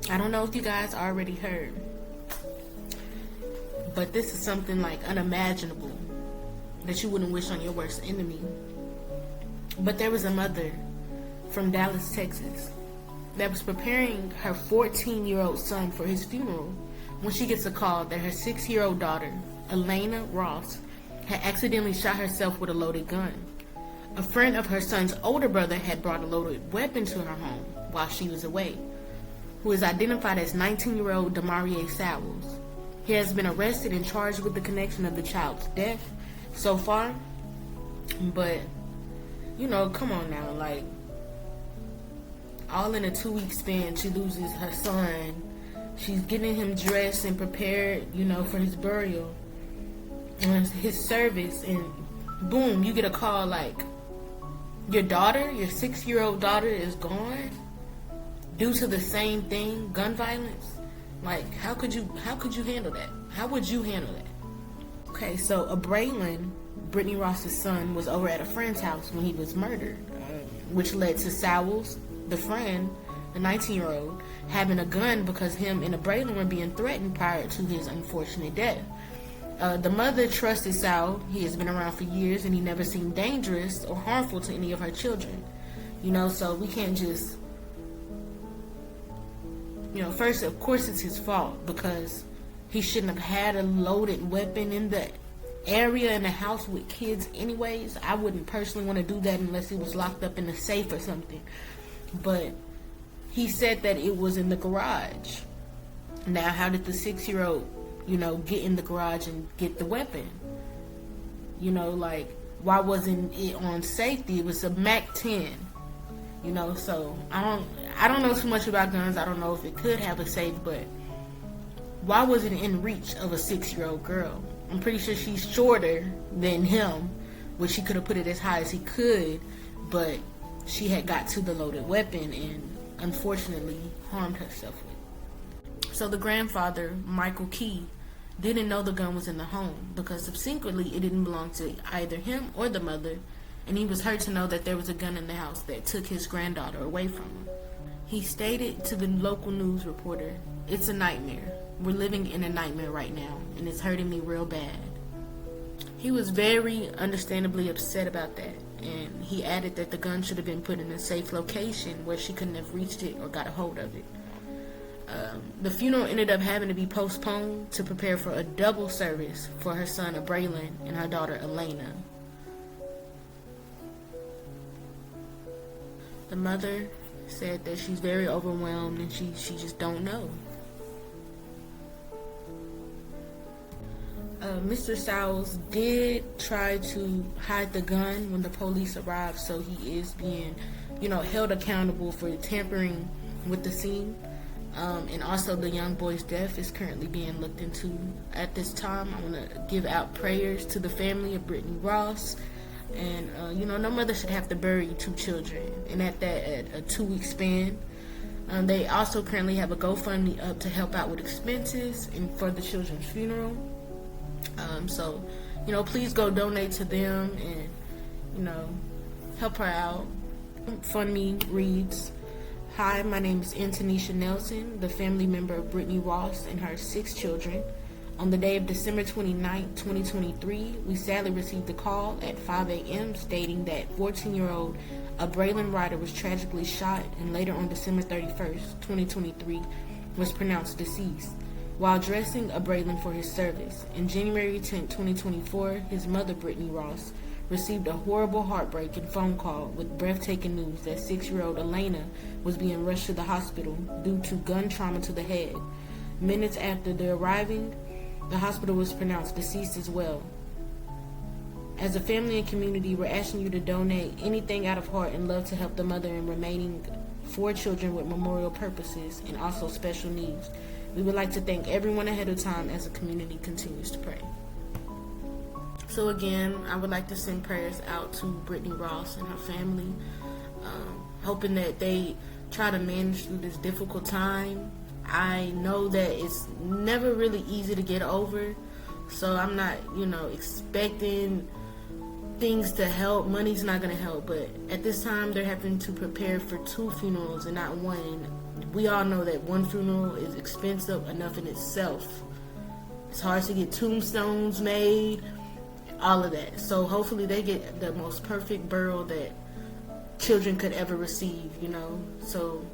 I don't know if you guys already heard, but this is something like unimaginable that you wouldn't wish on your worst enemy. But there was a mother from Dallas, Texas, that was preparing her 14-year-old son for his funeral when she gets a call that her 6-year-old daughter, Elena Ross, had accidentally shot herself with a loaded gun. A friend of her son's older brother had brought a loaded weapon to her home while she was away, who is identified as 19-year-old Demarie Sowles. He has been arrested and charged with the connection of the child's death so far. But, come on now, like, all in a 2-week span, she loses her son. She's getting him dressed and prepared, for his burial and his service, and boom, you get a call like, your 6-year-old daughter is gone due to the same thing, gun violence. Like, how could you handle that? How would you handle that? Okay, so Braylon, Brittney Ross's son, was over at a friend's house when he was murdered, which led to Sowles, the friend, the 19-year-old, having a gun because him and Braylon were being threatened prior to his unfortunate death. The mother trusted Sal. He has been around for years, and he never seemed dangerous or harmful to any of her children. So we can't just, first, of course, it's his fault because he shouldn't have had a loaded weapon in the area in the house with kids anyways. I wouldn't personally want to do that unless it was locked up in a safe or something. But he said that it was in the garage. Now, how did the 6-year-old get in the garage and get the weapon? Why wasn't it on safety? It was a MAC-10. So I don't know too much about guns. I don't know if it could have a safe, but why was it in reach of a 6-year-old girl? I'm pretty sure she's shorter than him, which he could have put it as high as he could, but she had got to the loaded weapon and unfortunately harmed herself with it. So the grandfather, Michael Key, didn't know the gun was in the home because subsequently it didn't belong to either him or the mother, and he was hurt to know that there was a gun in the house that took his granddaughter away from him. He stated to the local news reporter, "It's a nightmare. We're living in a nightmare right now, and it's hurting me real bad." He was very understandably upset about that, and he added that the gun should have been put in a safe location where she couldn't have reached it or got a hold of it. The funeral ended up having to be postponed to prepare for a double service for her son Braylon and her daughter Elena. The mother said that she's very overwhelmed and she just don't know. Mr. Sowles did try to hide the gun when the police arrived, so he is being, held accountable for tampering with the scene. And also the young boy's death is currently being looked into at this time. I want to give out prayers to the family of Brittney Ross. And, no mother should have to bury 2 children. And at a 2-week span. They also currently have a GoFundMe up to help out with expenses and for the children's funeral. So, please go donate to them and, help her out. GoFundMe reads, "Hi, my name is Antonisha Nelson, the family member of Brittney Ross and her 6 children. On the day of December 29, 2023, we sadly received a call at 5 a.m. stating that 14-year-old Braylon Ryder was tragically shot and later on December 31st, 2023, was pronounced deceased while dressing Braylon for his service. In January 10, 2024, his mother, Brittney Ross, received a horrible heartbreaking phone call with breathtaking news that 6-year-old Elena was being rushed to the hospital due to gun trauma to the head. Minutes after their arriving, the hospital was pronounced deceased as well. As a family and community, we're asking you to donate anything out of heart and love to help the mother and remaining 4 children with memorial purposes and also special needs. We would like to thank everyone ahead of time as the community continues to pray." So again, I would like to send prayers out to Brittney Ross and her family, hoping that they try to manage through this difficult time. I know that it's never really easy to get over, so I'm not, expecting things to help. Money's not going to help, but at this time they're having to prepare for 2 funerals and not one. we all know that one funeral is expensive enough in itself. It's hard to get tombstones made, all of that. So hopefully they get the most perfect burial that children could ever receive, you know. So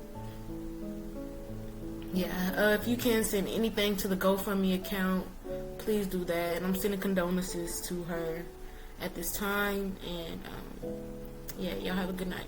yeah, if you can send anything to the GoFundMe account, please do that. And I'm sending condolences to her at this time. And yeah, y'all have a good night.